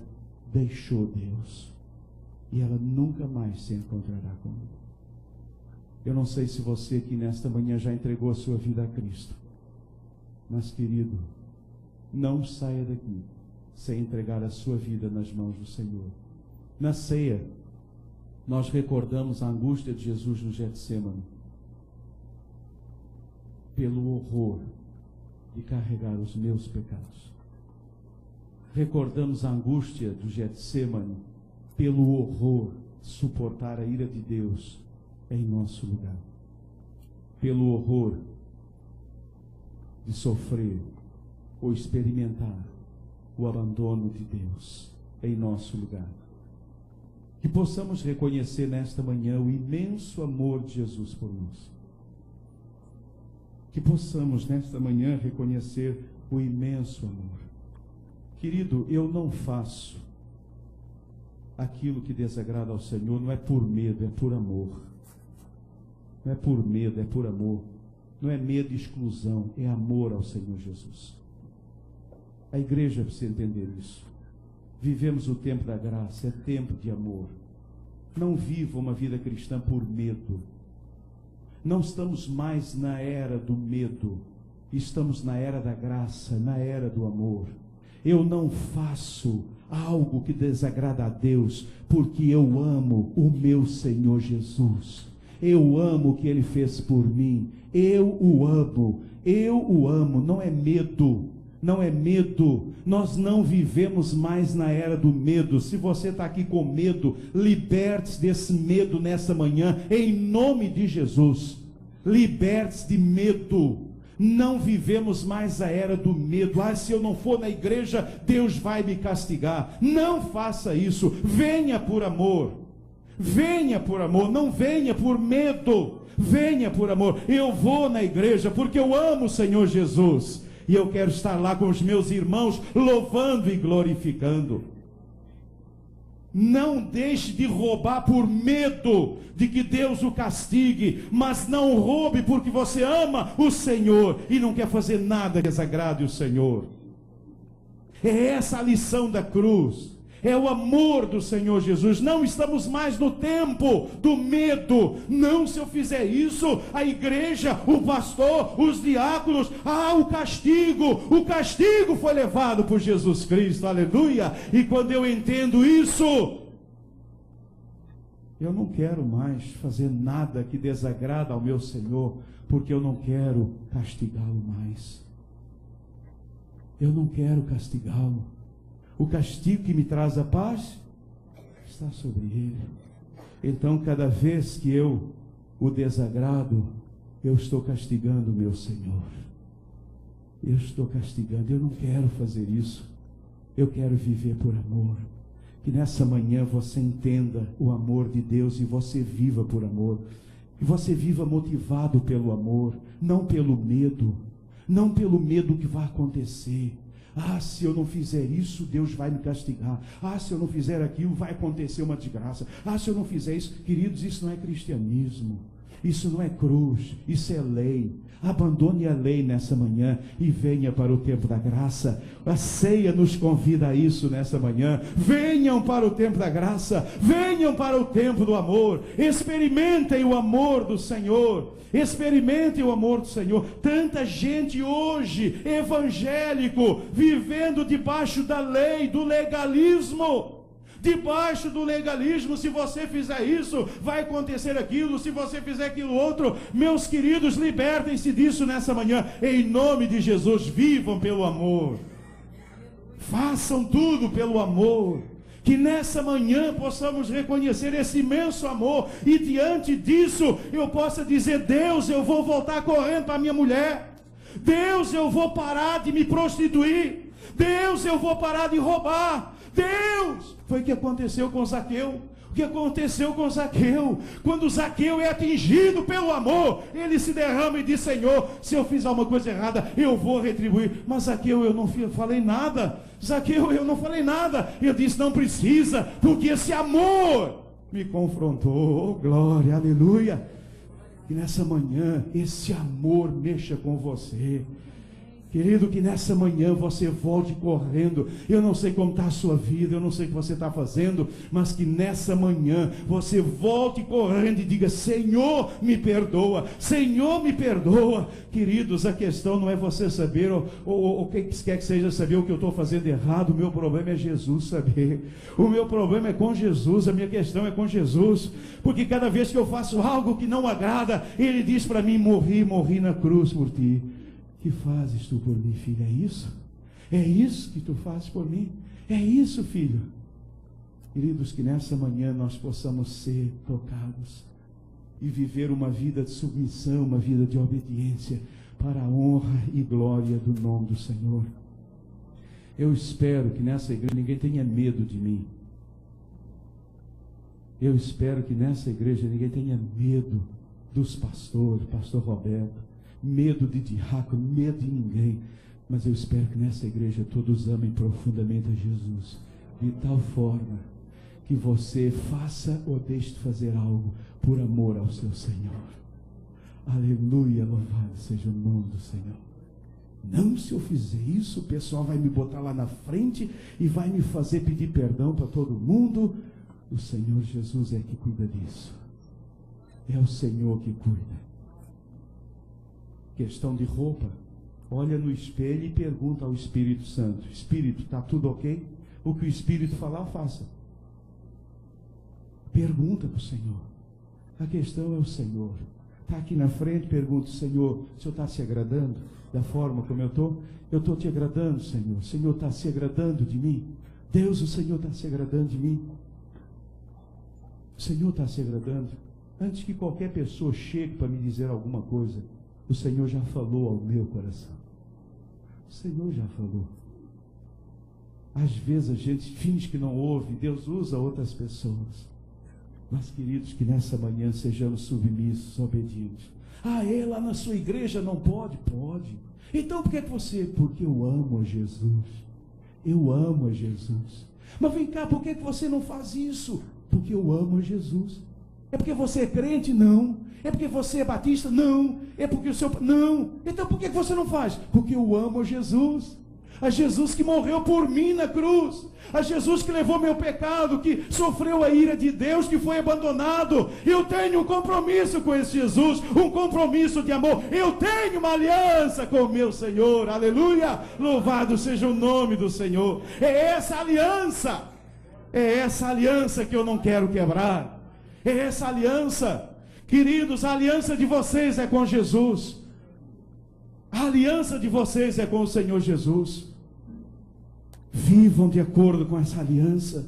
deixou Deus e ela nunca mais se encontrará com Ele. Eu não sei se você que nesta manhã já entregou a sua vida a Cristo, mas querido, não saia daqui sem entregar a sua vida nas mãos do Senhor. Na ceia, nós recordamos a angústia de Jesus no Getsêmani, pelo horror de carregar os meus pecados. Recordamos a angústia do Getsêmani, pelo horror de suportar a ira de Deus em nosso lugar. Pelo horror de sofrer ou experimentar o abandono de Deus em nosso lugar. Que possamos reconhecer nesta manhã o imenso amor de Jesus por nós. Que possamos nesta manhã reconhecer o imenso amor. Querido, eu não faço aquilo que desagrada ao Senhor, não é por medo, é por amor. Não é por medo, é por amor. Não é medo e exclusão, é amor ao Senhor Jesus. A igreja precisa entender isso. Vivemos o tempo da graça, é tempo de amor. Não viva uma vida cristã por medo. Não estamos mais na era do medo, estamos na era da graça, na era do amor. Eu não faço algo que desagrada a Deus, porque eu amo o meu Senhor Jesus. Eu amo o que Ele fez por mim. Eu o amo, não é medo. Não é medo, nós não vivemos mais na era do medo. Se você está aqui com medo, liberte-se desse medo nessa manhã, em nome de Jesus. Liberte-se de medo. Não vivemos mais a era do medo. Se eu não for na igreja, Deus vai me castigar. Não faça isso. Venha por amor. Venha por amor, não venha por medo. Venha por amor. Eu vou na igreja porque eu amo o Senhor Jesus. E eu quero estar lá com os meus irmãos, louvando e glorificando. Não deixe de roubar por medo de que Deus o castigue, mas não roube porque você ama o Senhor e não quer fazer nada que desagrade o Senhor. É essa a lição da cruz. É o amor do Senhor Jesus. Não estamos mais no tempo do medo. Não, se eu fizer isso, a igreja, o pastor, os diáconos, o castigo foi levado por Jesus Cristo, aleluia. E quando eu entendo isso, Eu não quero mais fazer nada que desagrada ao meu Senhor, porque eu não quero castigá-lo mais. Eu não quero castigá-lo. O castigo que me traz a paz está sobre ele. Então, cada vez que eu o desagrado, eu estou castigando o meu Senhor. Eu estou castigando. Eu não quero fazer isso. Eu quero viver por amor. Que nessa manhã você entenda o amor de Deus e você viva por amor. E você viva motivado pelo amor, não pelo medo. Não pelo medo que vai acontecer. Ah, se eu não fizer isso, Deus vai me castigar. Ah, se eu não fizer aquilo, vai acontecer uma desgraça. Ah, se eu não fizer isso. Queridos, isso não é cristianismo. Isso não é cruz. Isso é lei. Abandone a lei nessa manhã e venha para o tempo da graça. A ceia nos convida a isso nessa manhã. Venham para o tempo da graça. Venham para o tempo do amor. Experimentem o amor do Senhor. Experimentem o amor do Senhor. Tanta gente hoje, evangélico, vivendo debaixo da lei, do legalismo. Debaixo do legalismo, se você fizer isso, vai acontecer aquilo, se você fizer aquilo outro. Meus queridos, libertem-se disso nessa manhã, em nome de Jesus. Vivam pelo amor, façam tudo pelo amor. Que nessa manhã possamos reconhecer esse imenso amor, e diante disso eu possa dizer: Deus, eu vou voltar correndo para minha mulher. Deus, eu vou parar de me prostituir. Deus, eu vou parar de roubar. Deus, foi o que aconteceu com Zaqueu. O que aconteceu com Zaqueu? Quando Zaqueu é atingido pelo amor, ele se derrama e diz: Senhor, se eu fiz alguma coisa errada, eu vou retribuir. Mas Zaqueu, eu não falei nada. Zaqueu, eu não falei nada. Eu disse: não precisa, porque esse amor me confrontou. Oh, glória, aleluia. E nessa manhã, esse amor mexa com você. Querido, que nessa manhã você volte correndo. Eu não sei como está a sua vida, eu não sei o que você está fazendo, mas que nessa manhã você volte correndo e diga: Senhor, me perdoa. Senhor, me perdoa. Queridos, a questão não é você saber, ou quem quer que seja saber o que eu estou fazendo errado. O meu problema é Jesus saber. O meu problema é com Jesus, a minha questão é com Jesus. Porque cada vez que eu faço algo que não agrada, Ele diz para mim: morri na cruz por ti. Que fazes tu por mim, filho? É isso? É isso que tu fazes por mim? É isso, filho? Queridos, que nessa manhã nós possamos ser tocados e viver uma vida de submissão, uma vida de obediência, para a honra e glória do nome do Senhor. Eu espero que nessa igreja ninguém tenha medo de mim. Eu espero que nessa igreja ninguém tenha medo dos pastores, pastor Roberto, medo de diácono, medo de ninguém. Mas eu espero que nessa igreja todos amem profundamente a Jesus, de tal forma que você faça ou deixe de fazer algo por amor ao seu Senhor. Aleluia, louvado seja o nome do Senhor. Não, se eu fizer isso, o pessoal vai me botar lá na frente e vai me fazer pedir perdão para todo mundo. O Senhor Jesus é que cuida disso. É o Senhor que cuida. Questão de roupa, olha no espelho e pergunta ao Espírito Santo: Espírito, está tudo ok? O que o Espírito falar, faça. Pergunta para o Senhor. A questão é o Senhor. Está aqui na frente, pergunta: Senhor, o Senhor está se agradando da forma como eu estou? Eu estou te agradando, Senhor. O Senhor está se agradando de mim? Deus, o Senhor está se agradando de mim? O Senhor está se agradando? Antes que qualquer pessoa chegue para me dizer alguma coisa, o Senhor já falou ao meu coração. O Senhor já falou. Às vezes a gente finge que não ouve. Deus usa outras pessoas. Mas, queridos, que nessa manhã sejamos submissos, obedientes. Ah, lá na sua igreja não pode? Pode. Então por que você? Porque eu amo a Jesus. Eu amo a Jesus. Mas vem cá, por que você não faz isso? Porque eu amo a Jesus. É porque você é crente? Não. É porque você é batista? Não. É porque o seu... Não. Então por que você não faz? Porque eu amo a Jesus. A Jesus que morreu por mim na cruz. A Jesus que levou meu pecado, que sofreu a ira de Deus, que foi abandonado. Eu tenho um compromisso com esse Jesus, um compromisso de amor. Eu tenho uma aliança com o meu Senhor. Aleluia. Louvado seja o nome do Senhor. É essa aliança que eu não quero quebrar. É essa aliança. Queridos, a aliança de vocês é com Jesus. A aliança de vocês é com o Senhor Jesus. Vivam de acordo com essa aliança.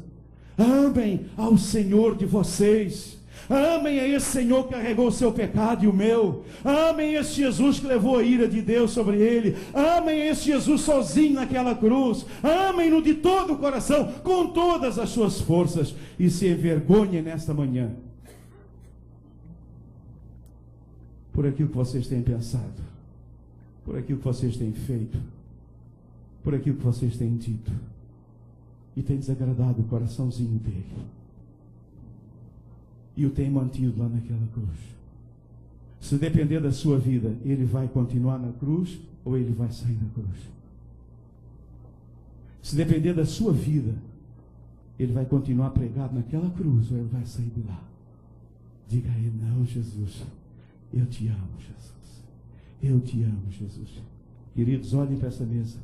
Amem ao Senhor de vocês. Amem a esse Senhor que carregou o seu pecado e o meu. Amem esse Jesus que levou a ira de Deus sobre ele. Amem esse Jesus sozinho naquela cruz. Amem-no de todo o coração, com todas as suas forças. E se envergonhem nesta manhã por aquilo que vocês têm pensado, por aquilo que vocês têm feito, por aquilo que vocês têm dito, e tem desagradado o coraçãozinho dele, e o tem mantido lá naquela cruz. Se depender da sua vida, ele vai continuar na cruz ou ele vai sair da cruz? Se depender da sua vida, ele vai continuar pregado naquela cruz ou ele vai sair de lá? Diga a ele: não, Jesus, eu te amo, Jesus. Eu te amo, Jesus. Queridos, olhem para essa mesa.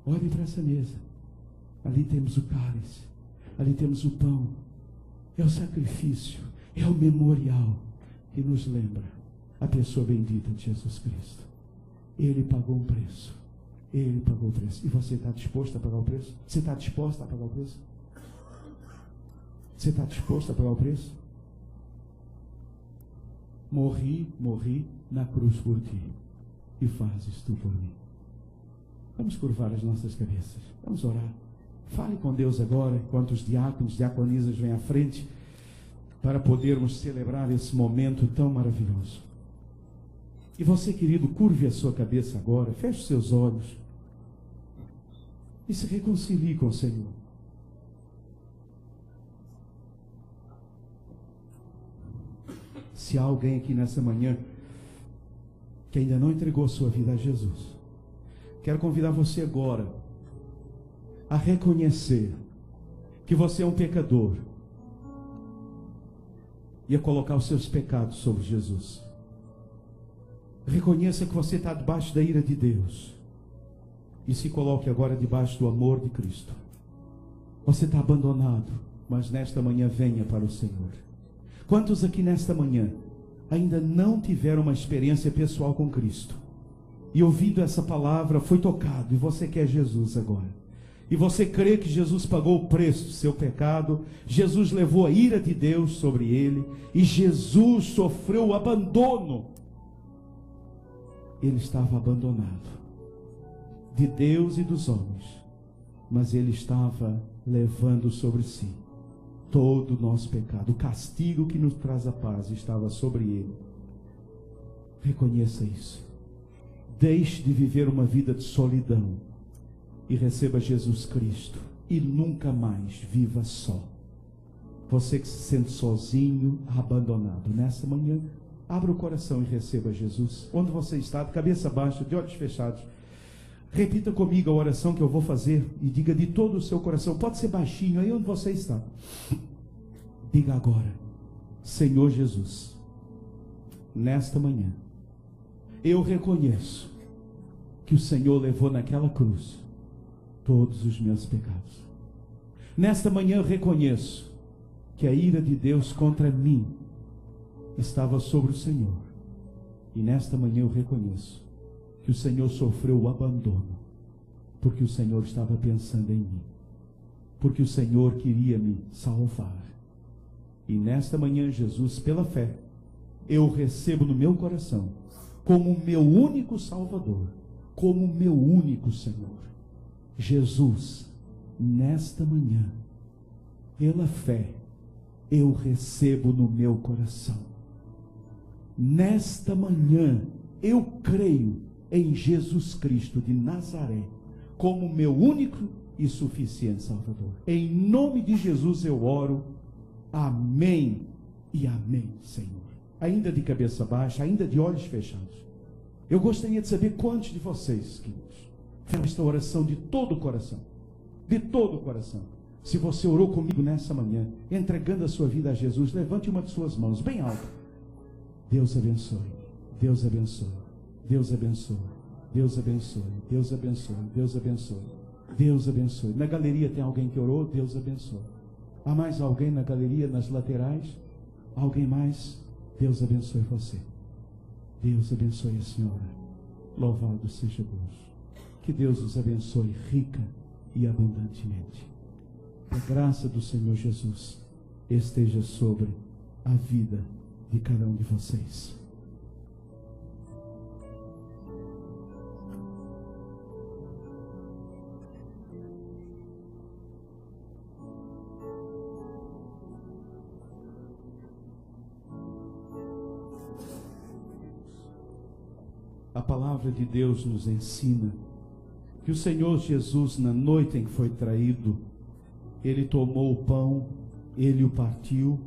Olhem para essa mesa. Ali temos o cálice. Ali temos o pão. É o sacrifício. É o memorial que nos lembra a pessoa bendita de Jesus Cristo. Ele pagou um preço. Ele pagou o preço. E você está disposto a pagar o preço? Você está disposto a pagar o preço? Você está disposto a pagar o preço? Morri na cruz por ti, e fazes tu por mim. Vamos curvar as nossas cabeças, vamos orar. Fale com Deus agora, enquanto os diáconos, diaconisas vêm à frente, para podermos celebrar esse momento tão maravilhoso. E você, querido, curve a sua cabeça agora, feche os seus olhos, e se reconcilie com o Senhor. Se há alguém aqui nessa manhã que ainda não entregou a sua vida a Jesus, quero convidar você agora a reconhecer que você é um pecador e a colocar os seus pecados sobre Jesus. Reconheça que você está debaixo da ira de Deus e se coloque agora debaixo do amor de Cristo. Você está abandonado, mas nesta manhã venha para o Senhor. Quantos aqui nesta manhã ainda não tiveram uma experiência pessoal com Cristo? E ouvindo essa palavra foi tocado, e você quer Jesus agora. E você crê que Jesus pagou o preço do seu pecado, Jesus levou a ira de Deus sobre ele, e Jesus sofreu o abandono. Ele estava abandonado de Deus e dos homens, mas ele estava levando sobre si todo o nosso pecado. O castigo que nos traz a paz estava sobre ele. Reconheça isso. Deixe de viver uma vida de solidão e receba Jesus Cristo. E nunca mais viva só. Você que se sente sozinho, abandonado, nessa manhã, abra o coração e receba Jesus. Onde você está, de cabeça baixa, de olhos fechados, repita comigo a oração que eu vou fazer e diga de todo o seu coração. Pode ser baixinho, aí onde você está. Diga agora: Senhor Jesus, nesta manhã, eu reconheço que o Senhor levou naquela cruz todos os meus pecados. Nesta manhã eu reconheço que a ira de Deus contra mim estava sobre o Senhor. E nesta manhã eu reconheço que o Senhor sofreu o abandono, porque o Senhor estava pensando em mim, porque o Senhor queria me salvar. E nesta manhã, Jesus, pela fé, eu recebo no meu coração como meu único Salvador, como meu único Senhor. Jesus, nesta manhã, pela fé, eu recebo no meu coração. Nesta manhã, eu creio em Jesus Cristo de Nazaré como meu único e suficiente Salvador. Em nome de Jesus eu oro. Amém e amém, Senhor. Ainda de cabeça baixa, ainda de olhos fechados, eu gostaria de saber quantos de vocês, queridos, fizeram esta oração de todo o coração. De todo o coração. Se você orou comigo nessa manhã, entregando a sua vida a Jesus, levante uma de suas mãos bem alto. Deus abençoe. Deus abençoe. Deus abençoe. Deus abençoe. Deus abençoe. Deus abençoe. Deus abençoe. Na galeria tem alguém que orou? Deus abençoe. Há mais alguém na galeria, nas laterais? Alguém mais? Deus abençoe você. Deus abençoe a senhora. Louvado seja Deus. Que Deus os abençoe rica e abundantemente. A graça do Senhor Jesus esteja sobre a vida de cada um de vocês. A palavra de Deus nos ensina que o Senhor Jesus, na noite em que foi traído, ele tomou o pão, ele o partiu,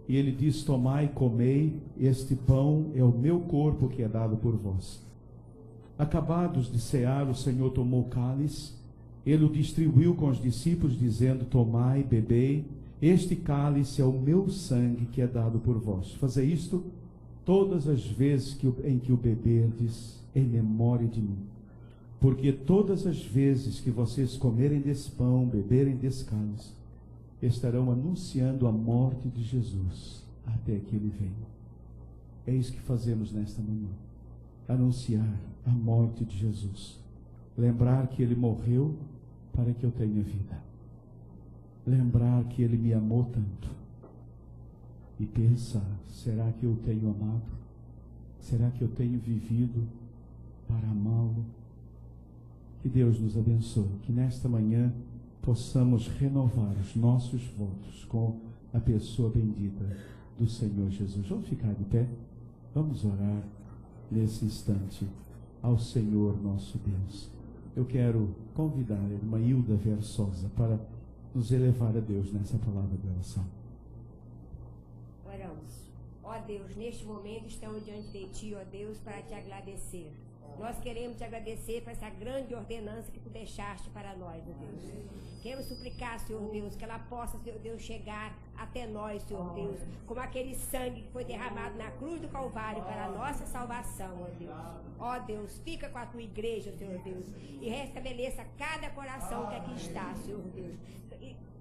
e ele diz: tomai e comei, este pão é o meu corpo que é dado por vós. Acabados de cear, o Senhor tomou o cálice, ele o distribuiu com os discípulos, dizendo: tomai, bebei, este cálice é o meu sangue que é dado por vós. Fazei isto todas as vezes em que o beberdes, em memória de mim. Porque todas as vezes que vocês comerem desse pão, beberem desse cálice, estarão anunciando a morte de Jesus até que ele venha. É isso que fazemos nesta manhã: anunciar a morte de Jesus, lembrar que ele morreu para que eu tenha vida, lembrar que ele me amou tanto e pensar: será que eu tenho amado? Será que eu tenho vivido para amá-lo? Que Deus nos abençoe, que nesta manhã possamos renovar os nossos votos com a pessoa bendita do Senhor Jesus. Vamos ficar de pé? Vamos orar nesse instante ao Senhor nosso Deus. Eu quero convidar a irmã Hilda Versosa para nos elevar a Deus nessa palavra de oração. Oramos. Ó Deus, neste momento estamos diante de Ti, ó Deus, para Te agradecer. Nós queremos Te agradecer por essa grande ordenança que Tu deixaste para nós, ó Deus. Queremos suplicar, Senhor Deus, que ela possa, Senhor Deus, chegar até nós, Senhor Deus, como aquele sangue que foi derramado na cruz do Calvário para a nossa salvação, ó Deus. Ó Deus, fica com a Tua igreja, Senhor Deus, e restabeleça cada coração que aqui está, Senhor Deus.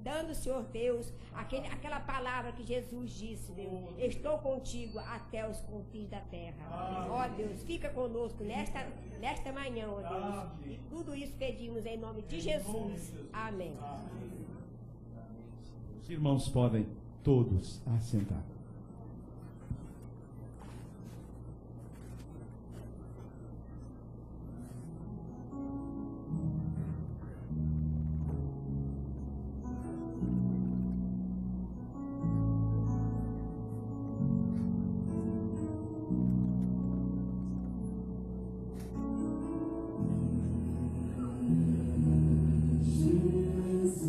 Dando, Senhor Deus, aquela palavra que Jesus disse, Deus: estou contigo até os confins da terra. Ó Deus, fica conosco nesta manhã, ó Deus. E tudo isso pedimos em nome de Jesus. Amém. Os irmãos podem todos assentar. Jesus,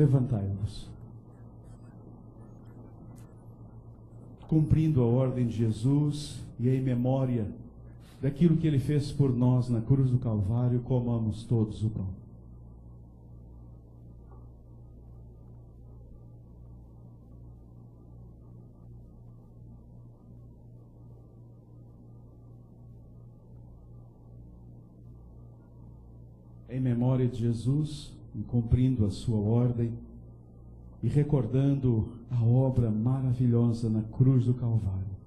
levantai-vos. Cumprindo a ordem de Jesus e em memória daquilo que Ele fez por nós na cruz do Calvário, comamos todos o pão. Em memória de Jesus, cumprindo a sua ordem e recordando a obra maravilhosa na cruz do Calvário,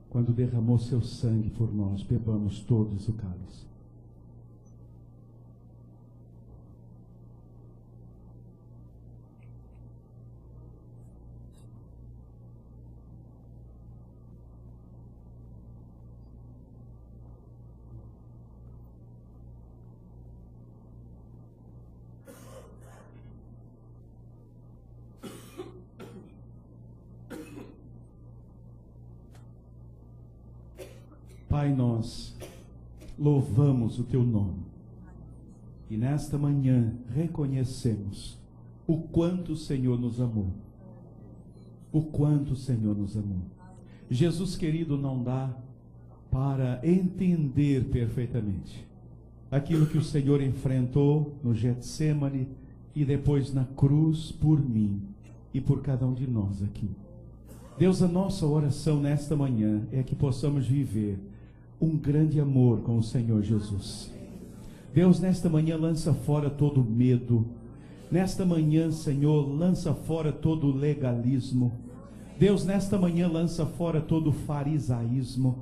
quando derramou seu sangue por nós, bebamos todos o cálice. Pai, nós louvamos o Teu nome e nesta manhã reconhecemos o quanto o Senhor nos amou. O quanto o Senhor nos amou. Jesus querido, não dá para entender perfeitamente aquilo que o Senhor enfrentou no Getsêmani e depois na cruz por mim e por cada um de nós aqui. Deus, a nossa oração nesta manhã é que possamos viver um grande amor com o Senhor Jesus. Deus, nesta manhã lança fora todo medo. Nesta manhã, Senhor, lança fora todo legalismo. Deus, nesta manhã lança fora todo farisaísmo.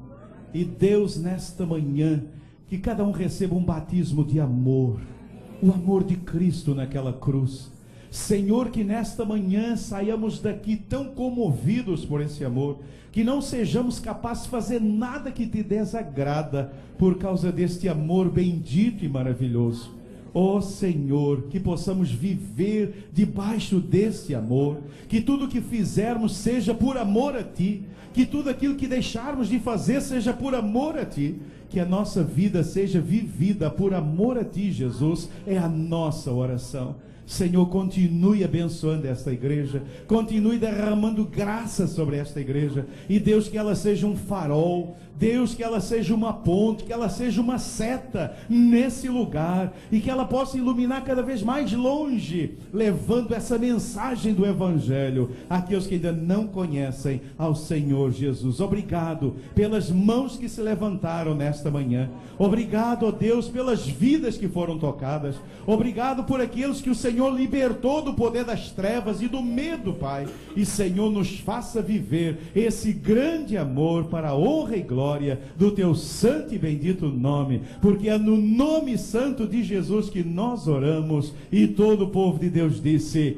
E Deus, nesta manhã, que cada um receba um batismo de amor, o amor de Cristo naquela cruz. Senhor, que nesta manhã saiamos daqui tão comovidos por esse amor, que não sejamos capazes de fazer nada que te desagrada por causa deste amor bendito e maravilhoso. Ó Senhor, que possamos viver debaixo desse amor, que tudo que fizermos seja por amor a Ti, que tudo aquilo que deixarmos de fazer seja por amor a Ti, que a nossa vida seja vivida por amor a Ti, Jesus, é a nossa oração. Senhor, continue abençoando esta igreja, continue derramando graça sobre esta igreja, e Deus, que ela seja um farol, Deus, que ela seja uma ponte, que ela seja uma seta nesse lugar, e que ela possa iluminar cada vez mais longe, levando essa mensagem do Evangelho àqueles que ainda não conhecem ao Senhor Jesus. Obrigado pelas mãos que se levantaram nesta manhã, obrigado, ó Deus, pelas vidas que foram tocadas, obrigado por aqueles que o Senhor libertou do poder das trevas e do medo, Pai, e Senhor, nos faça viver esse grande amor para a honra e glória do Teu santo e bendito nome, porque é no nome santo de Jesus que nós oramos, e todo o povo de Deus disse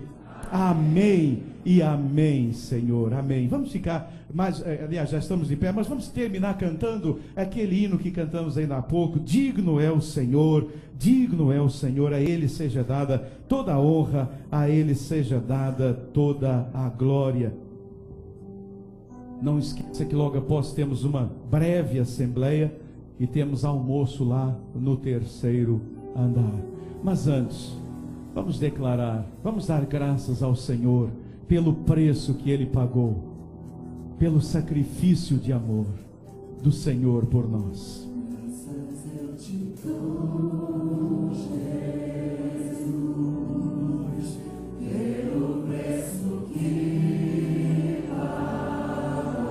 amém e amém, Senhor, amém. Vamos ficar mais, aliás, já estamos de pé, mas vamos terminar cantando aquele hino que cantamos ainda há pouco. Digno é o Senhor, digno é o Senhor, a Ele seja dada toda a honra, a Ele seja dada toda a glória. Não esqueça que logo após temos uma breve assembleia e temos almoço lá no terceiro andar. Mas antes, vamos declarar, vamos dar graças ao Senhor pelo preço que Ele pagou, pelo sacrifício de amor do Senhor por nós. Graças eu te dou, Jesus, pelo preço que pagou,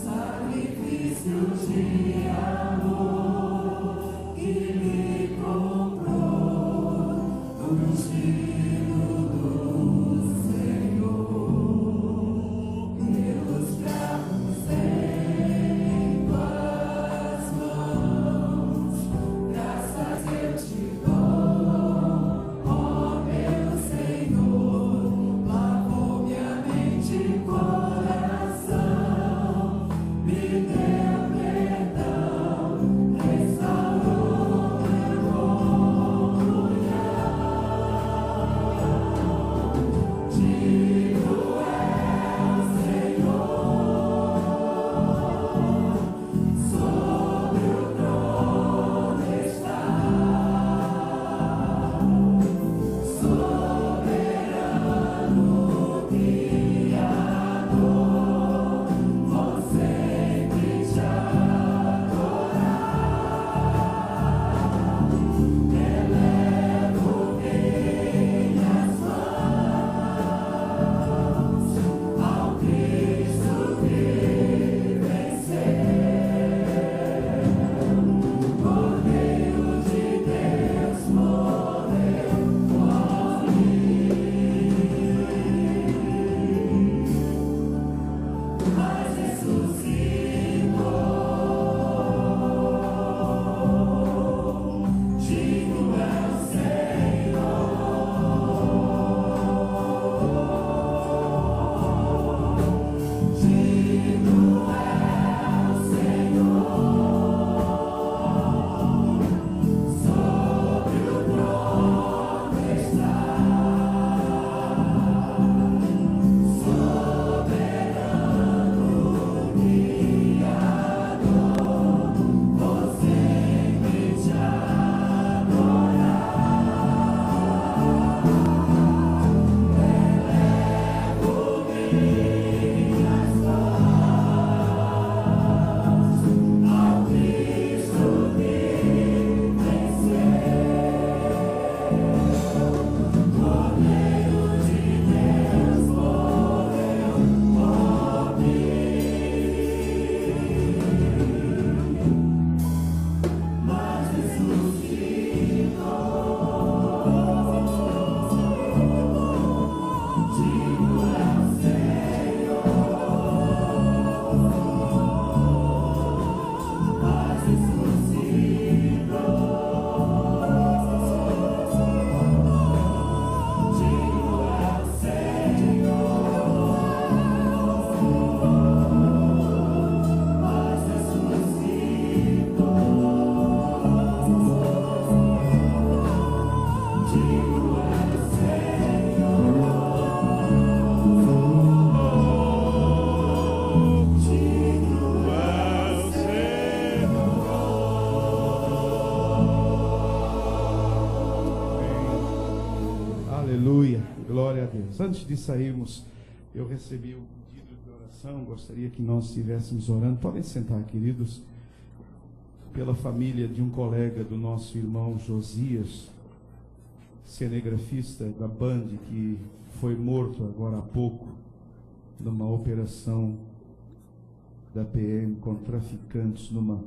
sacrifício de amor que me comprou no Espírito do Senhor, pelos bravos em tuas mãos, graças eu te dou, ó meu Senhor, lavou minha mente e coração, me deu perdão, restaurou meu olhar. Aleluia. Glória a Deus. Antes de sairmos, eu recebi um pedido de oração. Gostaria que nós estivéssemos orando. Podem sentar, queridos. Pela família de um colega do nosso irmão Josias, cinegrafista da Band, que foi morto agora há pouco numa operação da PM com traficantes numa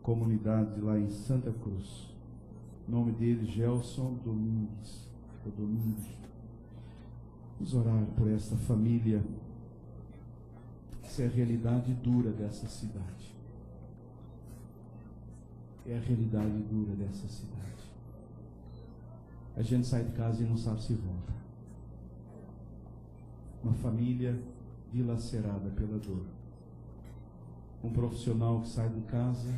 comunidade lá em Santa Cruz. O nome dele, Gelson Domingues. Vamos orar por esta família. Isso é a realidade dura dessa cidade. É a realidade dura dessa cidade. A gente sai de casa e não sabe se volta. Uma família dilacerada pela dor. Um profissional que sai de casa